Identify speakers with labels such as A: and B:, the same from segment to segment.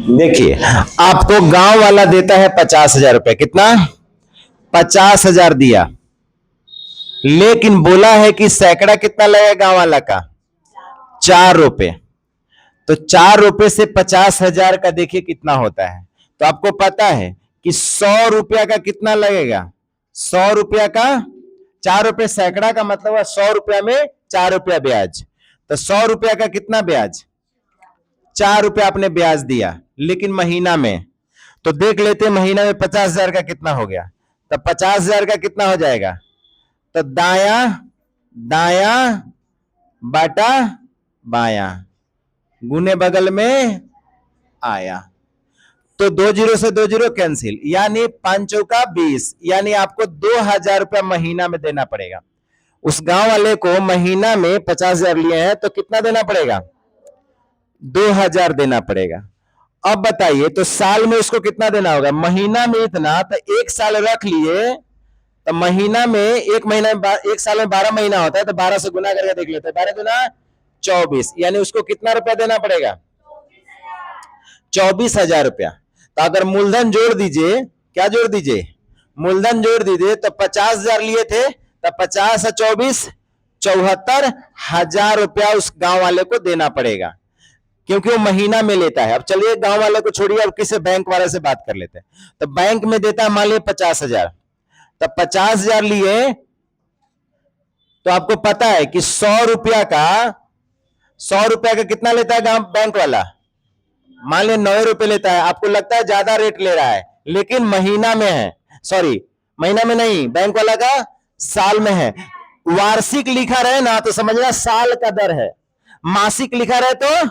A: देखिए, आपको गांव वाला देता है 50,000 रुपए। कितना? 50,000 दिया, लेकिन बोला है कि सैकड़ा कितना लगेगा गांव वाला का? 4 रुपए। तो 4 रुपए से 50,000 का देखिए कितना होता है। तो आपको पता है कि 100 रुपया का कितना लगेगा? 100 रुपया का 4 रुपए सैकड़ा का मतलब है 100 रुपया में 4 रुपया ब्याज। तो 100 रुपया का कितना ब्याज? 4 रुपया आपने ब्याज दिया, लेकिन महीना में। तो देख लेते हैं महीना में 50,000 का कितना हो गया। तो 50,000 का कितना हो जाएगा? तो दाया दाया बाटा बाया, गुने बगल में आया। तो 2 जीरो से 2 जीरो कैंसिल, यानी 5 चौका 20, यानी आपको 2,000 रुपया महीना में देना पड़ेगा। उस गांव वाले को महीना में 50,000 लिए हैं, तो कितना देना पड़ेगा? 2,000 देना पड़ेगा। अब बताइए, तो साल में उसको कितना देना होगा? महीना में इतना, तो 1 साल रख लिए, तो महीना में एक साल में 12 महीना होता है, तो 12 से गुना करके देख लेते हैं। 12 गुना 24, यानी उसको कितना रुपया देना पड़ेगा? 24,000 रुपया। तो अगर मूलधन जोड़ दीजिए, क्या जोड़ दीजिए? मूलधन जोड़ दीजिए। तो 50,000 लिए थे, तो 50 और 24 74,000 रुपया उस गांव वाले को देना पड़ेगा, क्योंकि वो महीना में लेता है। अब चलिए गांव वाले को छोड़िए, अब किसी बैंक वाले से बात कर लेते हैं। तो बैंक में देता है मान लीजिए 50,000, तो 50,000 लिए, तो आपको पता है कि 100 रुपया का कितना लेता है गांव बैंक वाला? मान लीजिए 9 रुपए लेता है। आपको लगता है ज्यादा रेट ले रहा है, लेकिन महीना में है, सॉरी महीना में नहीं, बैंक वाला का साल में है। वार्षिक लिखा रहे ना तो समझना साल का दर है, मासिक लिखा रहे तो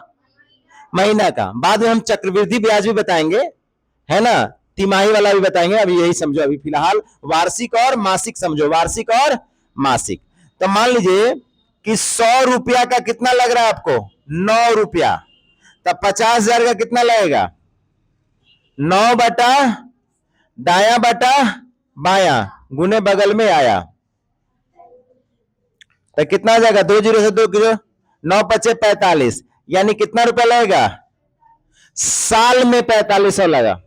A: महीना का। बाद में हम चक्रवृद्धि ब्याज भी बताएंगे, है ना, तिमाही वाला भी बताएंगे। अभी यही समझो, अभी फिलहाल वार्षिक और मासिक समझो, वार्षिक और मासिक। तो मान लीजिए कि 100 रुपया का कितना लग रहा है आपको? 9 रुपया। तब 50,000 का कितना लगेगा? 9 बटा दाया बटा बाया, गुने बगल में आया, तो कितना आ जाएगा? 2 जीरो से 2 जीरो, 9 पचे 45, यानी कितना रुपया लगेगा? साल में 4500 लगा।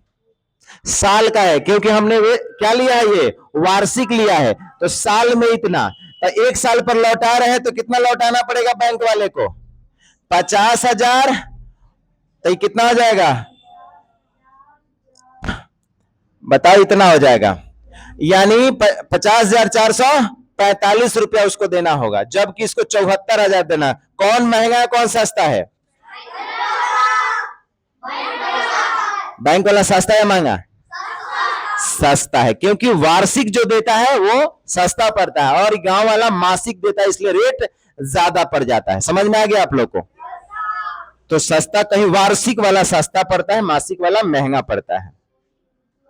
A: साल का है, क्योंकि हमने क्या लिया है? ये वार्षिक लिया है, तो साल में इतना। तो 1 साल पर लौटा रहे हैं, तो कितना लौटाना पड़ेगा बैंक वाले को? 50,000। तो ये कितना हो जाएगा? बताओ, इतना हो जाएगा, यानी 50,445 रुपया उसको देना होगा, जबकि इसको 74,000 देना। कौन महंगा है, कौन सस्ता है? बैंक वाला सस्ता है महंगा? सस्ता है, क्योंकि वार्षिक जो देता है वो सस्ता पड़ता है, और गांव वाला मासिक देता है, इसलिए रेट ज्यादा पड़ जाता है। समझ में आ गया आप लोग को? तो सस्ता, कहीं वार्षिक वाला सस्ता पड़ता है, मासिक वाला महंगा पड़ता है।